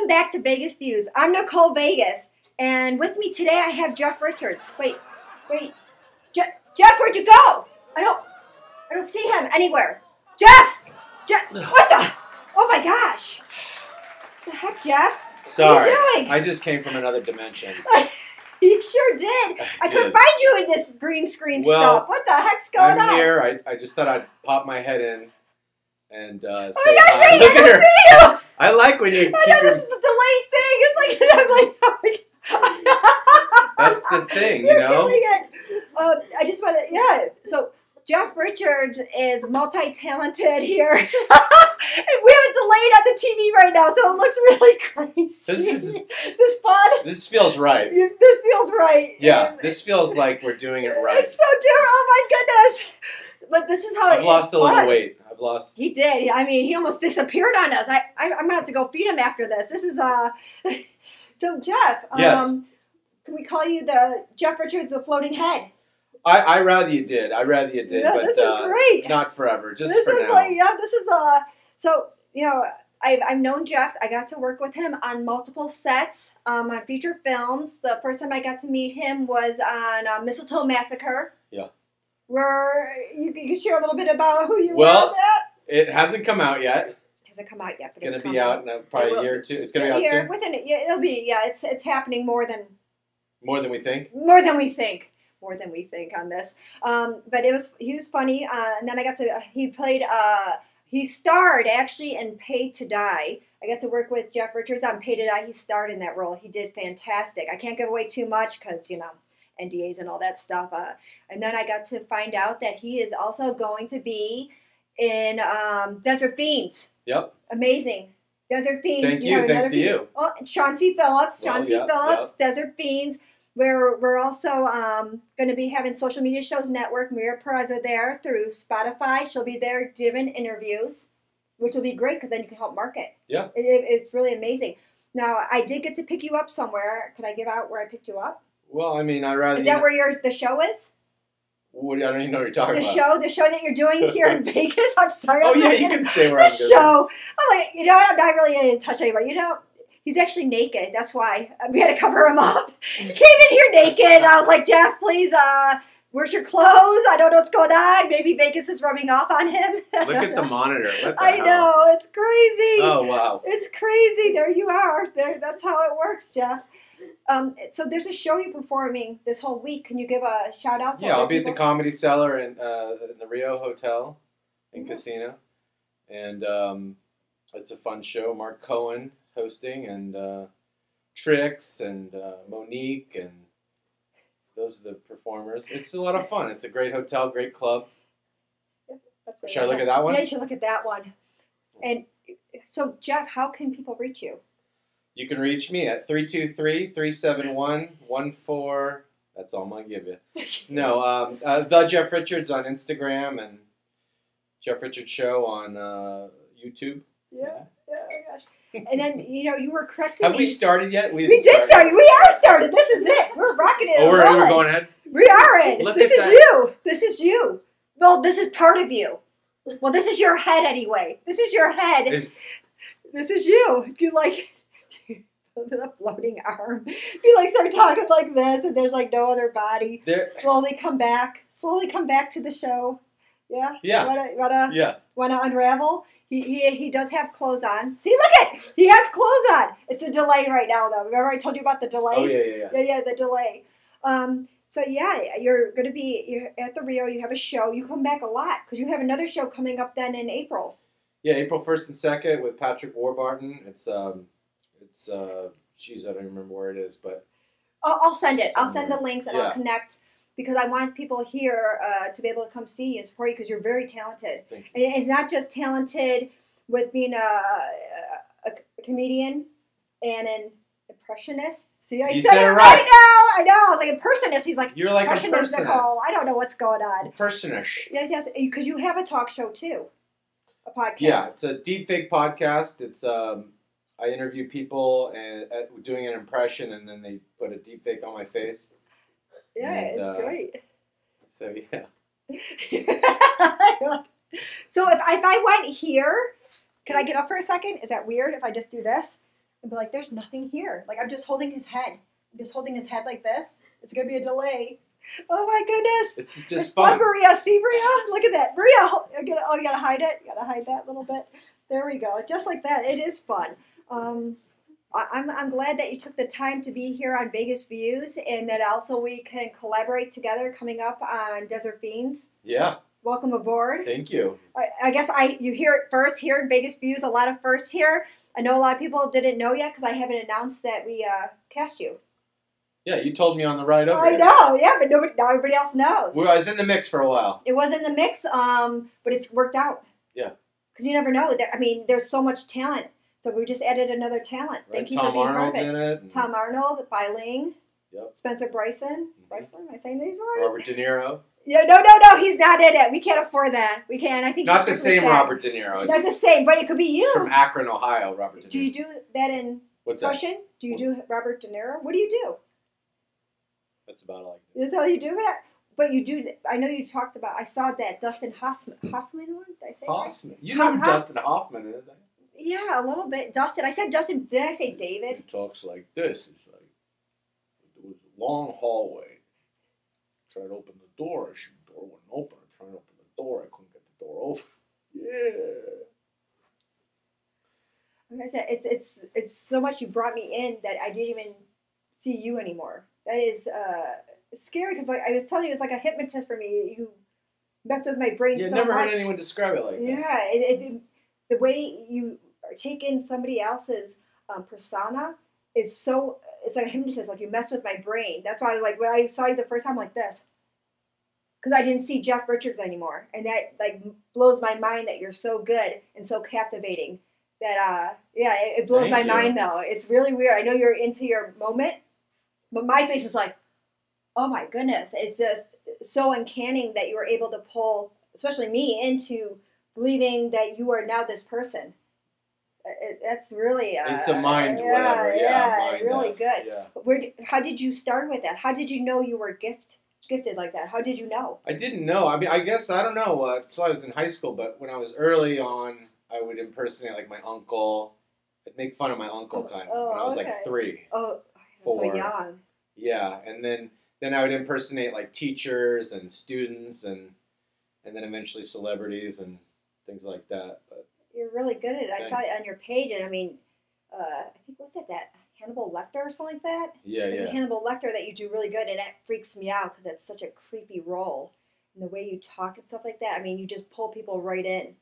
Welcome back to Vegas Views. I'm Nicole Vegas, and with me today I have Jeff Richards. Wait. Jeff, where'd you go? I don't see him anywhere. Jeff! What the? Oh my gosh. What the heck, Jeff? Sorry. What are you doing? I just came from another dimension. You sure did. I couldn't find you in this green screen stuff. What the heck's going on? I'm here. I just thought I'd pop my head in and say oh my gosh, hi. Look at her. See you. I like when you I know this is the delayed thing. It's like, I'm like, oh my God. That's the thing, you know? I just want to, yeah. So Jeff Richards is multi-talented here. We have it delayed on the TV right now, so it looks really crazy. Is this fun? This feels right. This feels right. Yeah, this feels like we're doing it right. It's so terrible. Oh my goodness. But this is how I've lost a little weight. He did. I mean, he almost disappeared on us. I'm going to have to go feed him after this. This is, So Jeff, yes. Can we call you the Jeff Richards, the floating head? I rather you did. Yeah, but this is great. Not forever. Just this for is now. Like, yeah, this is so you know, I've known Jeff. I got to work with him on multiple sets, on feature films. The first time I got to meet him was on Mistletoe Massacre. Yeah. Where you can share a little bit about who you were. Well, it hasn't come out yet. It hasn't come out yet, but it's going to be out in probably a year or two. It's going to be out soon. Within it, yeah, it'll be. Yeah, it's happening more than we think. More than we think on this. But he was funny. And then I got to he starred actually in Pay to Die. I got to work with Jeff Richards on Pay to Die. He starred in that role. He did fantastic. I can't give away too much because NDAs and all that stuff. And then I got to find out that he is also going to be in Desert Fiends. Yep. Amazing. Desert Fiends. Thank you. Thanks to you. Oh, Sean C. Phillips. Desert Fiends. We're also going to be having Social Media Shows Network, Maria Peraza there through Spotify. She'll be there giving interviews, which will be great because then you can help market. Yeah. It's really amazing. Now, I did get to pick you up somewhere. Could I give out where I picked you up? Well, I mean, I'd rather... Is that where the show is? I don't even know what you're talking about. The show that you're doing here in Vegas? I'm sorry. Oh, yeah, you can say where I'm going. The show. I'm like, I'm not really going to touch anybody. He's actually naked. That's why we had to cover him up. He came in here naked. I was like, Jeff, please, where's your clothes? I don't know what's going on. Maybe Vegas is rubbing off on him. Look at the monitor. What the I hell? know. It's crazy. Oh, wow. It's crazy. There you are. That's how it works, Jeff. So there's a show you're performing this whole week. Can you give a shout out? Yeah, I'll be at the Comedy Cellar in the Rio Hotel and Casino. And it's a fun show. Mark Cohen hosting, and Trix and Monique, and those are the performers. It's a lot of fun. It's a great hotel, great club. Should I look at that one? Yeah, you should look at that one. And so, Jeff, how can people reach you? You can reach me at 323-371-14. That's all I'm going to give you. No, The Jeff Richards on Instagram, and Jeff Richards Show on YouTube. Yeah, oh gosh. And then, you were correcting Have we started yet? We did start. We are started. This is it. We're rocking it. Oh, we're going ahead? We are in. Look this at is that. you. This is you. Well, this is part of you. Well, this is your head anyway. This is your head. This is you. You the floating arm. You start talking like this, and there's no other body. Slowly come back to the show. Yeah. Yeah. Wanna unravel? He does have clothes on. See, look it. He has clothes on. It's a delay right now, though. Remember I told you about the delay? Oh yeah. Yeah, the delay. So yeah, you're at the Rio. You have a show. You come back a lot because you have another show coming up then in April. Yeah, April 1st and 2nd with Patrick Warburton. It's geez, I don't remember where it is, but I'll send it. I'll send the links and I'll connect because I want people here to be able to come see you and support you because you're very talented. Thank you. And it's not just talented with being a comedian and an impressionist. See, I said it right now. I know. I was like impersonist. He's like, you're like impressionist, Nicole. I don't know what's going on. Impersonist. Yes, because you have a talk show too, a podcast. Yeah, it's a deepfake podcast. It's I interview people and doing an impression, and then they put a deepfake on my face. Yeah, and, it's great. So yeah. So if I went here, can I get up for a second? Is that weird if I just do this? and be like, "There's nothing here." Like I'm just holding his head. I'm just holding his head like this. It's gonna be a delay. Oh my goodness! It's just fun. Maria. See, Maria? Look at that, Maria. You gotta hide it. You gotta hide that a little bit. There we go. Just like that. It is fun. I'm glad that you took the time to be here on Vegas Views, and that also we can collaborate together coming up on Desert Beans. Yeah. Welcome aboard. Thank you. I guess you hear it first here in Vegas Views. A lot of firsts here. I know a lot of people didn't know yet because I haven't announced that we cast you. Yeah, you told me on the ride over. I know, yeah, but now everybody else knows. Well, I was in the mix for a while. It was in the mix, but it's worked out. Yeah. Because you never know. I mean, there's so much talent. So we just added another talent. Right. Thank you Tom for being Arnold's part of it. in it. Tom Arnold, Biling. Yep. Spencer Bryson. Bryson, am I saying these right? Robert De Niro. Yeah, no, he's not in it. We can't afford that. We can't. I think Not the same Robert De Niro. Not the same, but it could be you. From Akron, Ohio, Robert De Niro. Do you do that in Russian? That? Do you do Robert De Niro? What do you do? That's about all I do. That's how you do it? But you do, I know you talked about, I saw that Dustin Hoffman one. Did I say Hoffman. that? You know who Dustin Hoffman is, right? Yeah, a little bit. Dustin. I said Dustin. Did I say David? He talks like this. It's like, it was a long hallway. Tried to open the door. The door wouldn't open. I tried to open the door. I couldn't get the door open. Yeah. Like I said, it's so much you brought me in that I didn't even see you anymore. That is scary because like I was telling you, it's like a hypnotist for me. You messed with my brain so much. Never heard anyone describe it like that. Yeah, the way you take in somebody else's persona is so, it's like a hypnotist, like you mess with my brain. That's why I was like, when I saw you the first time, I'm like this. Because I didn't see Jeff Richards anymore. And that like blows my mind that you're so good and so captivating. That, it blows my mind though. It's really weird. I know you're into your moment, but my face is like, oh my goodness. It's just so uncanny that you were able to pull, especially me, into believing that you are now this person. That's really it's a mind whatever. Yeah, mind really good. Yeah. How did you start with that? How did you know you were gifted like that? How did you know? I didn't know. I mean, I guess I don't know. So I was in high school, but when I was early on, I would impersonate like my uncle. I'd make fun of my uncle kind of when I was like 3. Oh, 4. So young. Yeah, and then I would impersonate like teachers and students and then eventually celebrities and things like that. But you're really good at it. Thanks. I saw it on your page, and I mean, I think what's that Hannibal Lecter or something like that? Yeah, There's a Hannibal Lecter that you do really good, and that freaks me out because that's such a creepy role. And the way you talk and stuff like that, I mean, you just pull people right in.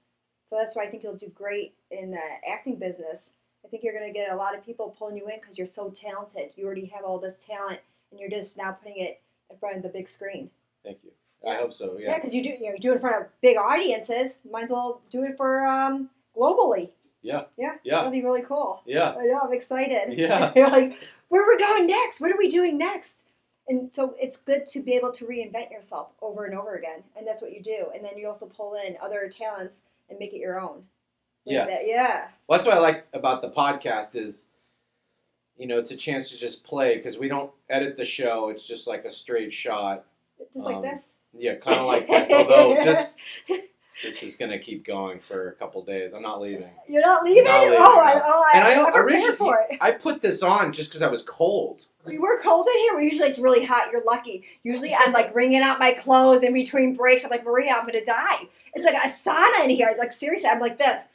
So that's why I think you'll do great in the acting business. I think you're going to get a lot of people pulling you in because you're so talented. You already have all this talent, and you're just now putting it in front of the big screen. Thank you. I hope so. Yeah. Yeah, because you do it in front of big audiences. Might as well do it for globally. Yeah. Yeah. Yeah. That'll be really cool. Yeah. I know. I'm excited. Yeah. You're like, where are we going next? What are we doing next? And so it's good to be able to reinvent yourself over and over again, and that's what you do. And then you also pull in other talents and make it your own. Yeah. Yeah. Well, that's what I like about the podcast is, it's a chance to just play because we don't edit the show. It's just like a straight shot. Just like this? Yeah, kind of like this. Although this is going to keep going for a couple days. I'm not leaving. You're not leaving? Not leaving, I'm prepared for it. I put this on just because I was cold. We were cold in here. Usually it's really hot. You're lucky. Usually I'm like wringing out my clothes in between breaks. I'm like, Maria, I'm going to die. It's like a sauna in here. Like, seriously, I'm like this.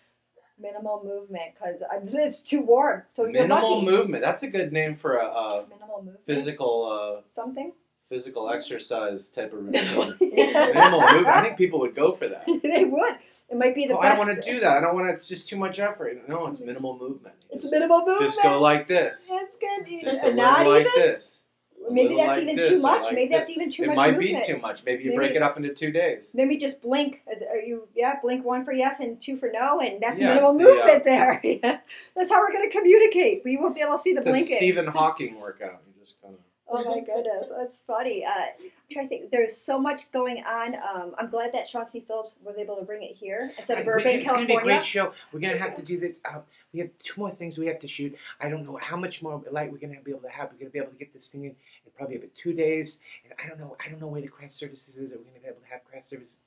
Minimal movement because it's too warm. So you're Minimal lucky. movement. That's a good name for a minimal movement. Physical something. Physical exercise type of routine. Yeah. Minimal movement. I think people would go for that. They would. It might be the best. I don't want to do that. I don't want to. It's just too much effort. No, it's minimal movement. It's minimal movement. Just go like this. That's good. Just a Not little even. like this. Maybe that's like even this, too much. like Maybe this. that's even too it much. It might movement. be too much. Maybe you break it up into 2 days. Maybe just blink. Blink 1 for yes and 2 for no, and that's Yeah, minimal movement there. Yeah. That's how we're going to communicate. We won't be able to see the blinking. It's a Stephen Hawking workout. You just kind of. Oh my goodness, that's funny. I'm trying to think. There's so much going on. I'm glad that Chauncey Phillips was able to bring it here instead of Burbank, It's California. going to be a great show. We're going to have to do this. We have 2 more things we have to shoot. I don't know how much more light we're going to be able to have. We're going to be able to get this thing in probably about 2 days. And I don't know where the craft services is. Are we going to be able to have craft services?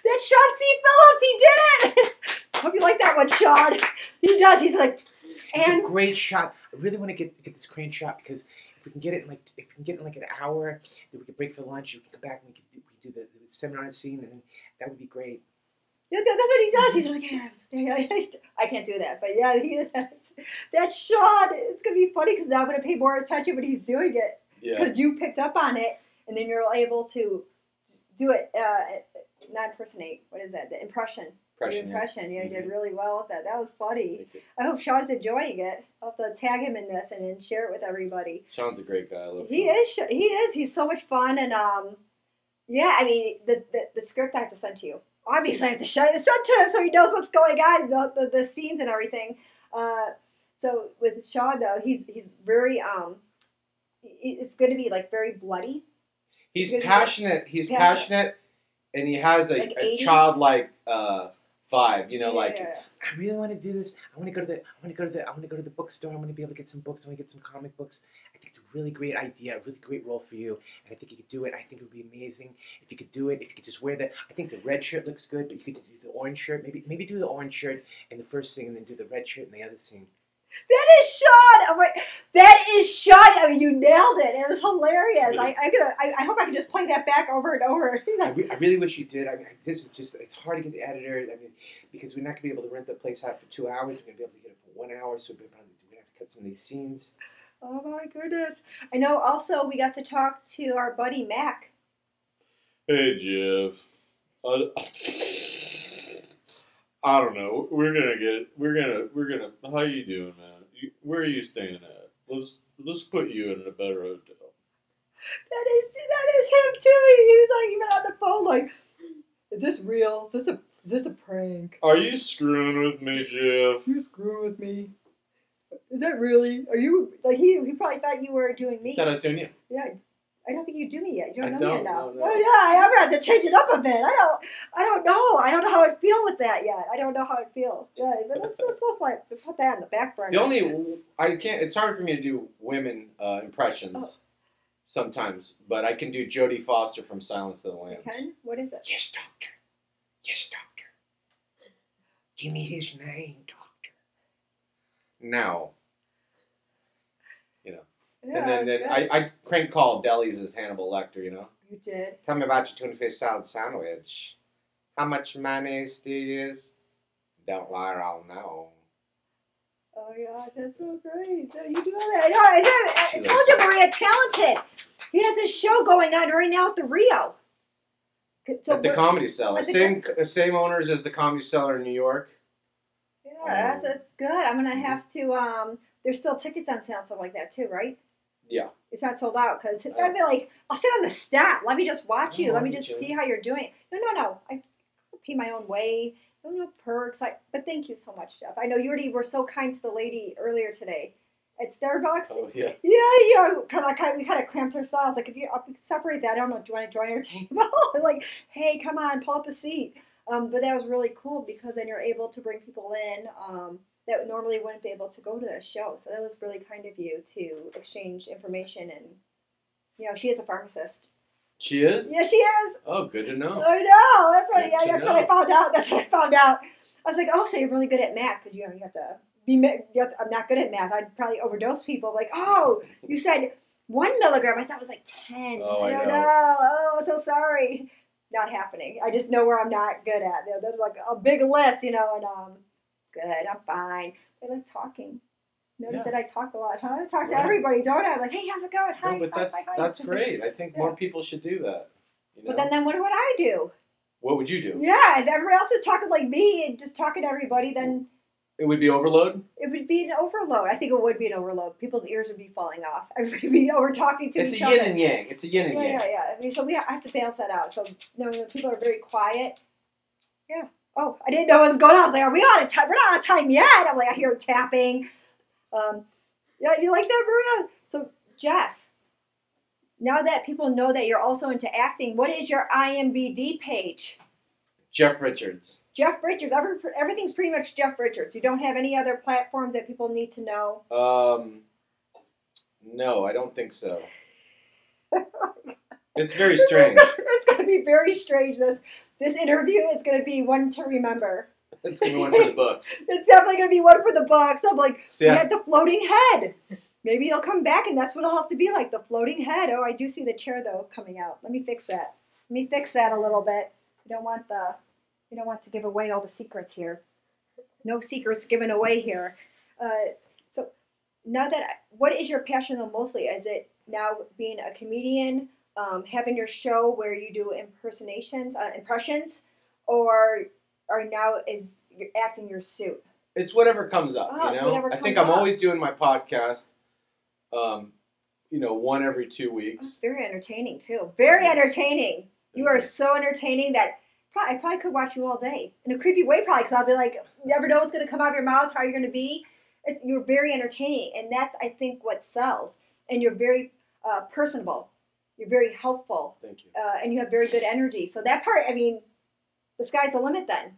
That's Chauncey Phillips. He did it. Hope you like that one, Sean. He does. He's like, It's and a great shot. I really want to get this crane shot because if we can get it in like an hour, then we can break for lunch. We can come back and we can do the seminar scene, and then that would be great. yeah, that's what he does. He's like, yeah, I can't do that, but yeah, that's Sean. It's gonna be funny because now I'm gonna pay more attention when he's doing it because you picked up on it, and then you're able to do it. Not impersonate. What is that? The impression. Impression. Yeah, you did really well with that. That was funny. I hope Sean's enjoying it. I'll have to tag him in this and then share it with everybody. Sean's a great guy. I love He Sean. is. He is. He's so much fun, and yeah. I mean, the script I have to send to you. Obviously, I have to send to him so he knows what's going on, the scenes and everything. So with Sean though, he's very it's going to be like very bloody. He's passionate. He's passionate, and he has Like a 80s? childlike vibe. You know, like I really want to do this. I want to go to the bookstore. I want to be able to get some books. I want to get some comic books. I think it's a really great idea, a really great role for you, and I think you could do it. I think it would be amazing if you could do it. If you could just wear that. I think the red shirt looks good, but you could do the orange shirt. Maybe do the orange shirt in the first scene, and then do the red shirt in the other scene. That is Sean. Oh my, that is Sean. I mean, you nailed it. It was hilarious. Really? I hope I can just play that back over and over. I really wish you did. I mean, this is just, it's hard to get the editor. I mean, because we're not going to be able to rent the place out for 2 hours. We're going to be able to get it for 1 hour, so we're going to have to cut some of these scenes. Oh my goodness. I know also we got to talk to our buddy Mac. Hey Jeff, I don't know. We're gonna. How you doing, man? Where are you staying at? Let's put you in a better hotel. That is him too. He was like even on the phone like, is this real? Is this a prank? Are you screwing with me, Jeff? You screwing with me? Is that really? Are you like he probably thought you were doing me? Thought I was doing you. Yeah. I don't think you do me yet. You don't I know me don't, enough. no. Oh, yeah, I'm gonna have to change it up a bit. I don't know. I don't know how I'd feel with that yet. I don't know how I'd feel. Yeah, but let's like put that on the back burner. The only I can't. It's hard for me to do women impressions sometimes, but I can do Jodie Foster from Silence of the Lambs. You can? What is it? Yes, doctor. Yes, doctor. Give me his name, doctor. Now, you know. Yeah, And then I crank call delis as Hannibal Lecter, you know. You did. Tell me about your tuna fish salad sandwich. How much mayonnaise do you use? Don't lie or I'll know. Oh yeah, that's so great. So you do all that. I told you, Maria, talented. He has his show going on right now at the Rio. So At the Comedy Cellar. Same owners as the Comedy Cellar in New York. Yeah, that's good. I'm gonna have to. There's still tickets on sale and stuff like that too, right? Yeah. It's not sold out because I'd be like, I'll sit on the step. Let me just watch you. Let me just see how you're doing. No. I pay my own way. No perks. But thank you so much, Jeff. I know you already were so kind to the lady earlier today at Starbucks. Oh, yeah. Yeah, you know, because we kind of cramped ourselves. Like, if you separate that, I don't know, do you want to join our table? Like, hey, come on, pull up a seat. But that was really cool because then you're able to bring people in that normally wouldn't be able to go to the show. So that was really kind of you to exchange information. And, you know, she is a pharmacist. She is? Yeah, she is. Oh, good to know. I know. That's what I found out. I was like, oh, so you're really good at math because, you know, you have to be, I'm not good at math. I'd probably overdose people. Like, oh, you said 1 milligram. I thought it was like 10. Oh, I don't know. Oh, so sorry. Not happening. I just know where I'm not good at. There's like a big list, you know, and good, I'm fine. I like talking. Notice that I talk a lot, huh? I talk to everybody, don't I? I'm like, hey, how's it going? Hi, no, but that's great. I think more people should do that. You know? But then what would I do? What would you do? Yeah, if everybody else is talking like me and just talking to everybody, then It would be overload? it would be an overload. I think it would be an overload. People's ears would be falling off. Everybody would be over talking to each other. It's a yin and yang. It's a yin and yang. Yeah. I mean, so I have to balance that out. So, you know, when people are very quiet. Yeah. Oh, I didn't know what was going on. I was like, are we on time? We're not on time yet. I'm like, I hear tapping. Yeah, you like that, Maria? So, Jeff, now that people know that you're also into acting, what is your IMDb page? Jeff Richards. Jeff Richards. Everything's pretty much Jeff Richards. You don't have any other platforms that people need to know? No, I don't think so. It's very strange. It's going to be very strange. This interview is going to be one to remember. It's going to be one for the books. It's definitely going to be one for the books. I'm like, Yeah. you had the floating head. Maybe you'll come back and that's what it'll have to be like, the floating head. Oh, I do see the chair though coming out. Let me fix that. Let me fix that a little bit. You don't want to give away all the secrets here. No secrets given away here. So now that, what is your passion though mostly? Is it now being a comedian, having your show where you do impressions, or now is you're acting your suit? It's whatever comes up, Oh, you it's know? whatever I think comes I'm up. always doing my podcast, one every 2 weeks. It's very entertaining too. Very entertaining. You are so entertaining that I probably could watch you all day. In a creepy way probably, because I'll be like, you never know what's going to come out of your mouth, how you're going to be. You're very entertaining, and that's, I think, what sells. And you're very personable. You're very helpful. Thank you. And you have very good energy. So that part, I mean, the sky's the limit then.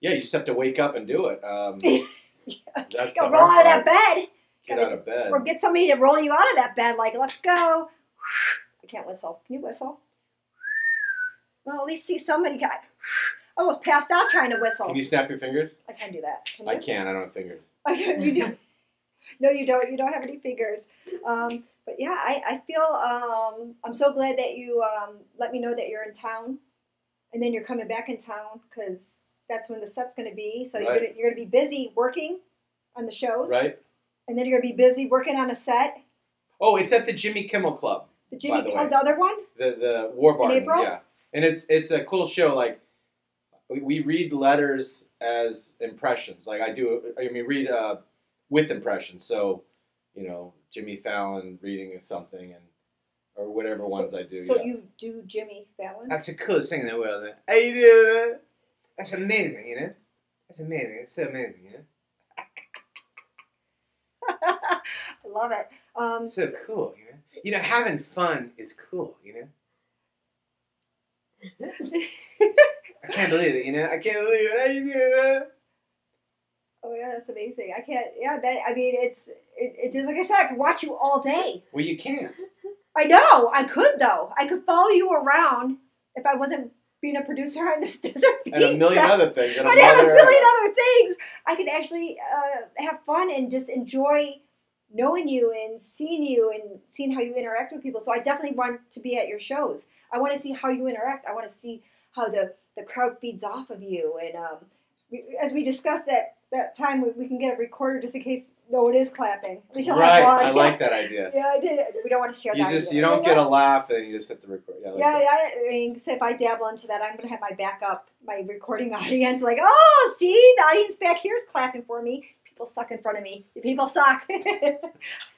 Yeah, you just have to wake up and do it. That's the roll out hard of that part. bed. Get out of bed. Or get somebody to roll you out of that bed. Like, let's go. I can't whistle. Can you whistle? Well, at least see somebody. I almost passed out trying to whistle. Can you snap your fingers? I can do that. Can you? I can. I don't have fingers. You do. No, you don't. You don't have any fingers. But yeah, I feel I'm so glad that you let me know that you're in town, and then you're coming back in town because that's when the set's going to be. So Right. you're going to be busy working on the shows, Right? and then you're going to be busy working on a set. Oh, it's at the Jimmy Kimmel Club. The By Jimmy the Kimmel, way. the other one. The War Barn. April? Yeah. And it's a cool show. Like, we read letters as impressions. Like, read with impressions. So, Jimmy Fallon reading something or whatever ones I do. So yeah. you do Jimmy Fallon? That's the coolest thing in the world. How you doing? That's amazing, you know? That's amazing. It's so amazing, you know? I love it. So cool, you know? You know, having fun is cool, you know? I can't believe it, you know? I can't believe it. How you doing? Oh yeah, that's amazing. I can't. Yeah, it's just like I said. I could watch you all day. Well, you can't. I know. I could though. I could follow you around if I wasn't being a producer on this desert pizza. And a million other things. And I'd have a zillion other things. I could actually have fun and just enjoy knowing you and seeing how you interact with people. So I definitely want to be at your shows. I want to see how you interact. I want to see how the crowd feeds off of you. And as we discussed that time, we can get a recorder just in case no one is clapping. At least you'll Right. have one. I like that idea. Yeah, I did. We don't want to share that. You don't get a laugh and you just hit the record. Yeah, I like that. I mean, so if I dabble into that, I'm going to have my recording audience like, oh, see, the audience back here is clapping for me. People suck in front of me. People suck.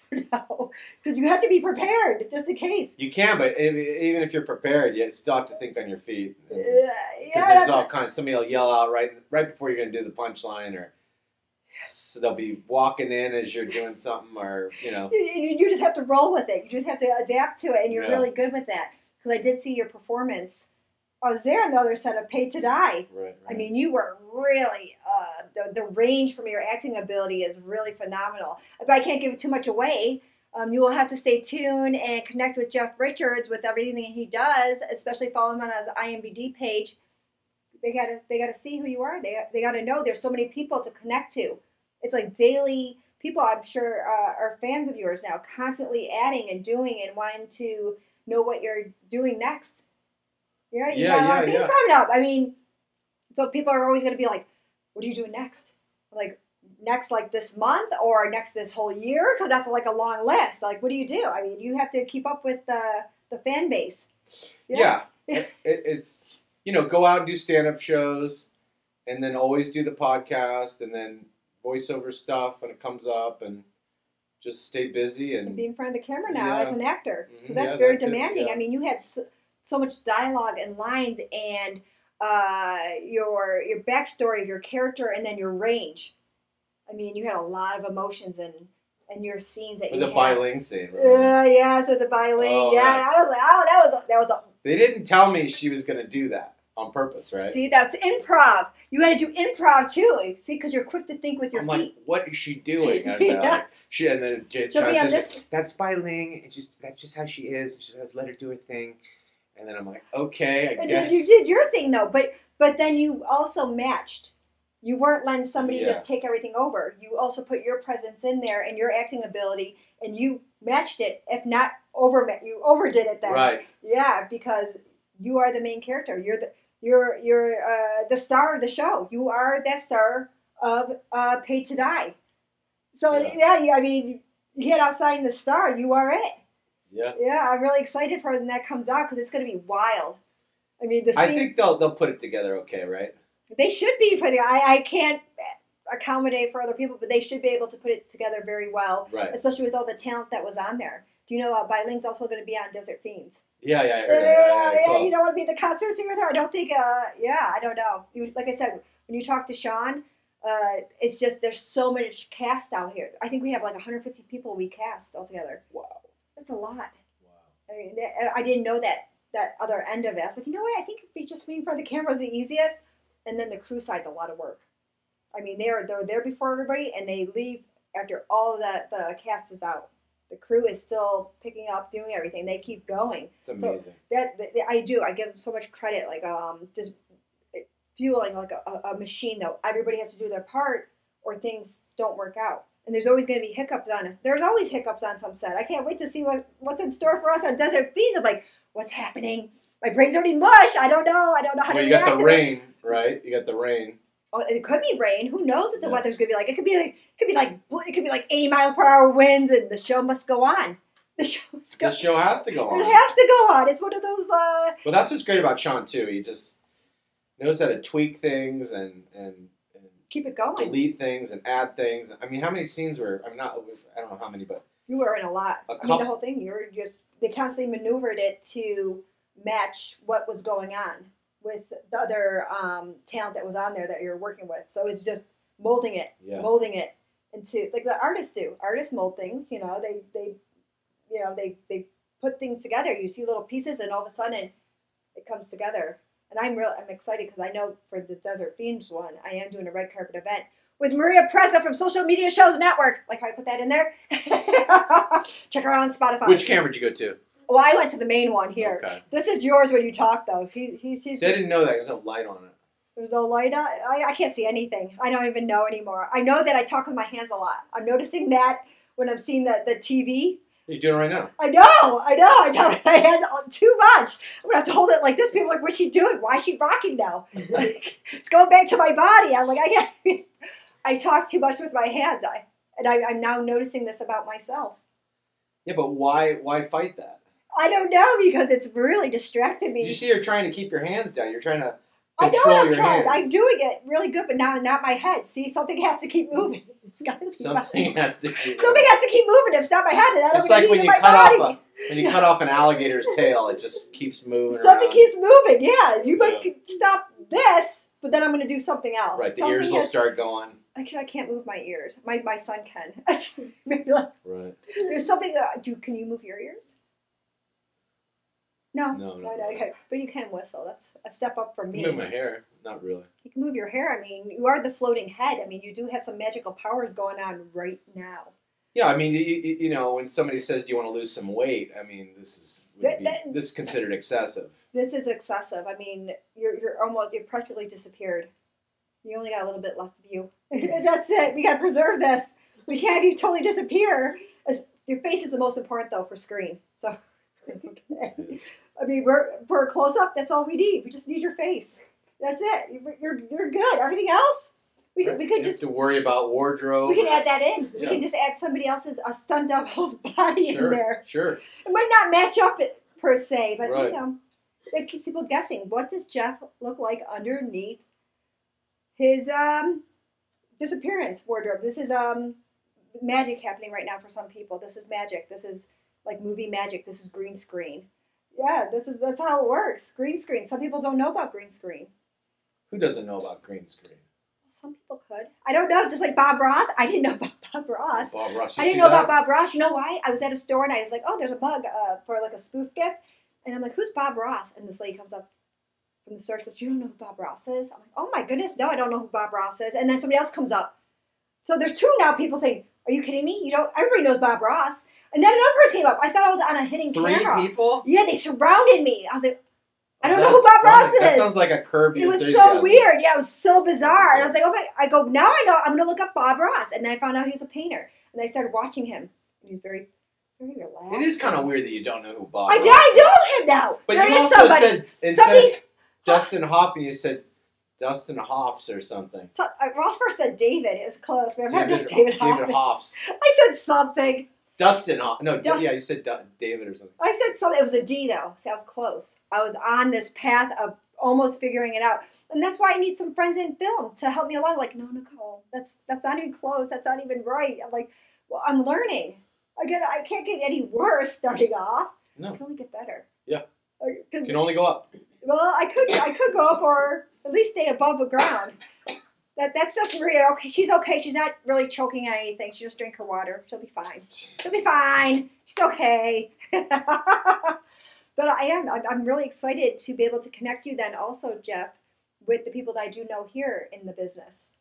No, because you have to be prepared just in case. You can, but even if you're prepared, you still have to think on your feet. Because Yeah, there's all kinds. Somebody will yell out right before you're going to do the punchline, or so they'll be walking in as you're doing something, or You just have to roll with it. You just have to adapt to it, and you're Yeah. really good with that. Because I did see your performance. I was there on the other set of Paid to Die. Right. I mean, you were really, the range from your acting ability is really phenomenal. But I can't give too much away. You will have to stay tuned and connect with Jeff Richards with everything that he does, especially follow him on his IMDb page. They gotta see who you are. They gotta know there's so many people to connect to. It's like daily people, I'm sure, are fans of yours now, constantly adding and doing and wanting to know what you're doing next. You got a lot of things coming up. I mean, so people are always going to be like, what are you doing next? Like, next like this month or next this whole year? Because that's like a long list. Like, what do? I mean, you have to keep up with the fan base. Yeah. It's, go out and do stand-up shows and then always do the podcast and then voiceover stuff when it comes up and just stay busy. And be in front of the camera now as an actor. Because that's Yeah, very that's it, demanding. yeah. I mean, you had so much dialogue and lines and your backstory of your character and then your range. I mean, you had a lot of emotions and your scenes that with you the had. Bai-Ling scene. Right? Yeah, so the Bai-Ling. Oh, yeah, man. I was like, oh, that was a. They didn't tell me she was going to do that on purpose, right? See, that's improv. You had to do improv too. See, because you're quick to think with your I'm feet. like, what is she doing? And, Yeah. and then She'll be on this. That's Bai-Ling. That's just how she is. Just let her do her thing. And then I'm like, okay, I And guess. then you did your thing though, but then you also matched. You weren't letting somebody Yeah. just take everything over. You also put your presence in there and your acting ability, and you matched it. If not you overdid it then. Right. Yeah, because you are the main character. You're the star of the show. You are that star of Paid to Die. So I mean, you get outside the star. You are it. Yeah. Yeah, I'm really excited for when that comes out because it's going to be wild. I mean, I think they'll put it together okay, right? They should be putting. I can't accommodate for other people, but they should be able to put it together very well. Right. Especially with all the talent that was on there. Do you know Biling's also going to be on Desert Fiends? Yeah, I heard that. Cool. You don't want to be in the concert scene with her? I don't think. I don't know. Like I said, when you talk to Sean, it's just there's so much cast out here. I think we have like 150 people we cast altogether. Wow. That's a lot. Wow. I mean, I didn't know that other end of it. I was like, you know what? I think if we just being in front of the camera is the easiest, and then the crew side's a lot of work. I mean, they're there before everybody, and they leave after all of the cast is out. The crew is still picking up, doing everything. They keep going. It's amazing. So I do. I give them so much credit. Like just fueling like a machine. Though everybody has to do their part, or things don't work out. And there's always going to be hiccups on us. There's always hiccups on some set. I can't wait to see what's in store for us on Desert Fiends. I'm like, what's happening? My brain's already mush. I don't know how to react. You got the rain, right? You got the rain. Oh, it could be rain. Who knows what the weather's gonna be like? It could be like 80 mile per hour winds, and the show must go on. The show has to go on. It has to go on. It's one of those. Well, that's what's great about Sean too. He just knows how to tweak things and keep it going. Delete things and add things. I mean, how many scenes were? I don't know how many, but you were in a lot. I mean, the whole thing. They constantly maneuvered it to match what was going on with the other talent that was on there that you're working with. So it's just molding it into like the artists do. Artists mold things. You know, they put things together. You see little pieces, and all of a sudden it comes together. And I'm excited because I know for the Desert Fiends one, I am doing a red carpet event with Maria Preza from Social Media Shows Network. Like how I put that in there. Check her out on Spotify. Which camera did you go to? Well, I went to the main one here. Okay. This is yours when you talk, though. I didn't know that. There's no light on it. There's no light on it? I can't see anything. I don't even know anymore. I know that I talk with my hands a lot. I'm noticing that when I'm seeing the TV. You're doing it right now. I know. I talk with my hands too much. I'm going to have to hold it like this. People are like, what's she doing? Why is she rocking now? It's going back to my body. I'm like, I talk too much with my hands. I'm now noticing this about myself. Yeah, but why fight that? I don't know, because it's really distracting me. You see, you're trying to keep your hands down. You're trying to control your hands. I'm doing it really good, but now not my head. See, something has to keep moving. It's got to be something has to keep moving. Something has to keep moving. If it's not my head, then I don't it's like when you body. cut off an alligator's tail, it just keeps moving. Something keeps moving. Yeah, you might stop this, but then I'm going to do something else. Right, the ears will start going. Actually, I can't move my ears. My son can. Right. There's something. Can you move your ears? No. Okay. But you can whistle. That's a step up from me. Move my hair. Not really. You can move your hair. I mean, you are the floating head. I mean, you do have some magical powers going on right now. Yeah, I mean, you know, when somebody says, "Do you want to lose some weight?" I mean, this is considered excessive. This is excessive. I mean, you're practically disappeared. You only got a little bit left of you. That's it. We got to preserve this. We can't have you totally disappear. Your face is the most important, though, for screen. So. Okay. I mean, for a close up, that's all we need. We just need your face. That's it. You're good. Everything else, we could just have to worry about wardrobe. We can add that in. Yeah. We can just add somebody else's stunt double's body in there. Sure. It might not match up per se, but you know, it keeps people guessing. What does Jeff look like underneath his disappearance wardrobe? This is magic happening right now for some people. This is magic. This is like movie magic. This is green screen. Yeah, that's how it works. Green screen. Some people don't know about green screen. Who doesn't know about green screen? Some people could. I don't know. Just like Bob Ross. I didn't know about Bob Ross. Bob Ross. I didn't know about Bob Ross. You know why? I was at a store and I was like, oh, there's a mug for like a spoof gift. And I'm like, who's Bob Ross? And this lady comes up from the store. She goes, you don't know who Bob Ross is? I'm like, oh my goodness, no, I don't know who Bob Ross is. And then somebody else comes up. So there's two now people saying, are you kidding me? Everybody knows Bob Ross. And then another person came up. I thought I was on a hidden camera. 3 people? Yeah, they surrounded me. I was like, I don't know who Bob Ross is. That sounds like a Kirby. It was so weird. Yeah, it was so bizarre. And I was like, oh my, I go, now I know, I'm going to look up Bob Ross. And then I found out he was a painter. And I started watching him. And he's very, very relaxed. It is kind of weird that you don't know who Bob Ross is. I know him now. But there you also said, instead of Dustin Hoffman, you said Dustin Hoffs or something. So, Ross first said David. It was close. But David Hoffs. I said something. Dustin Hoff. No, yeah, you said David or something. I said something. It was a D, though. See, I was close. I was on this path of almost figuring it out. And that's why I need some friends in film to help me along. Like, no, Nicole, that's not even close. That's not even right. I'm like, well, I'm learning. I can't get any worse starting off. No. I can only get better. Yeah. You can only go up. Well, I could go up or at least stay above the ground. That's just Maria. Okay, she's okay. She's not really choking on anything. She just drank her water. She'll be fine. She'll be fine. She's okay. But I'm really excited to be able to connect you then also, Jeff, with the people that I do know here in the business.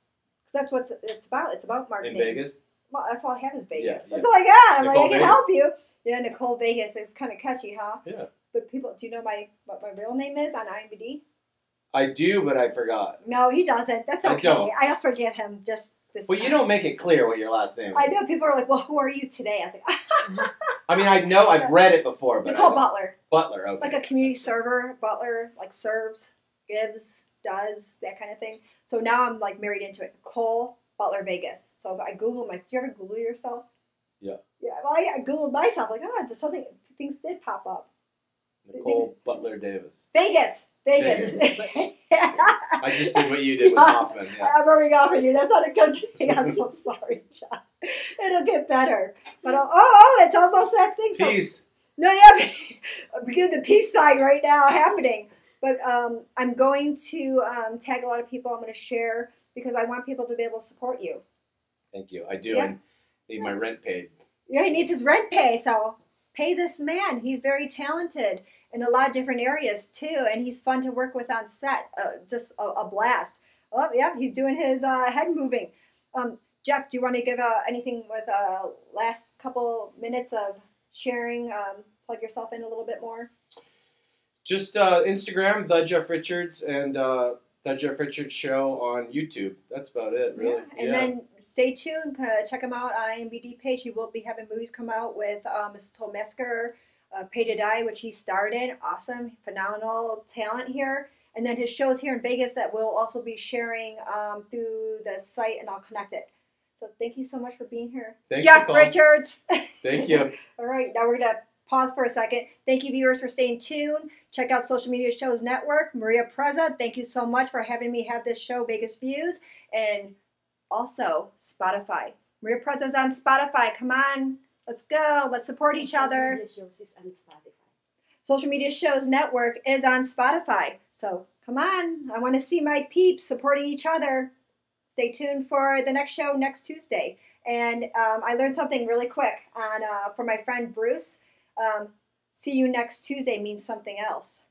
Because that's what it's about. It's about marketing. In Vegas? Well, that's all I have is Vegas. Yeah, that's all I got. I'm Nicole like, I can help you. Yeah, Nicole Vegas. It was kind of catchy, huh? Yeah. But people, do you know what my real name is on IMDb? I do, but I forgot. No, he doesn't. That's okay. I'll forgive him just this time. You don't make it clear what your last name is. I know. People are like, well, who are you today? I was like, I mean, I know. I've read it before. But Nicole Butler. Butler, okay. Like a community server. Butler, like serves, gives, does, that kind of thing. So now I'm like married into it. Nicole Butler Vegas. So if I Google do you ever Google yourself? Yeah. Yeah, well, I Googled myself. Like, things did pop up. Nicole Butler Davis. Vegas. I just did what you did with Hoffman. Yeah. I'm rubbing off on you. That's not a good thing. I'm so sorry, John. It'll get better. But it's almost that thing. Peace. No, yeah, I'm beginning the peace sign right now happening. But I'm going to tag a lot of people. I'm going to share because I want people to be able to support you. Thank you. I do. Yeah. I need my rent paid. Yeah, he needs his rent pay. So pay this man. He's very talented in a lot of different areas too, and he's fun to work with on set. Just a blast. Oh yeah, he's doing his head moving. Jeff, do you want to give anything with last couple minutes of sharing? Plug yourself in a little bit more. Just Instagram, The Jeff Richards, and The Jeff Richards Show on YouTube. That's about it, really. Yeah. And then stay tuned. Check him out on IMDb page. He will be having movies come out with Mistletoe Massacre, Pay to Die, which he starred in. Awesome, phenomenal talent here. And then his shows here in Vegas that we'll also be sharing through the site, and I'll connect it. So thank you so much for being here. Thanks, Jeff Nicole. Richards. Thank you. All right, now we're going to pause for a second. Thank you, viewers, for staying tuned. Check out Social Media Shows Network. Maria Preza, thank you so much for having me have this show, Vegas Views. And also Spotify. Maria Preza's on Spotify. Come on. Let's go. Let's support each other. Social Media Shows Network is on Spotify. So come on. I want to see my peeps supporting each other. Stay tuned for the next show next Tuesday. And I learned something really quick from my friend Bruce. See you next Tuesday means something else.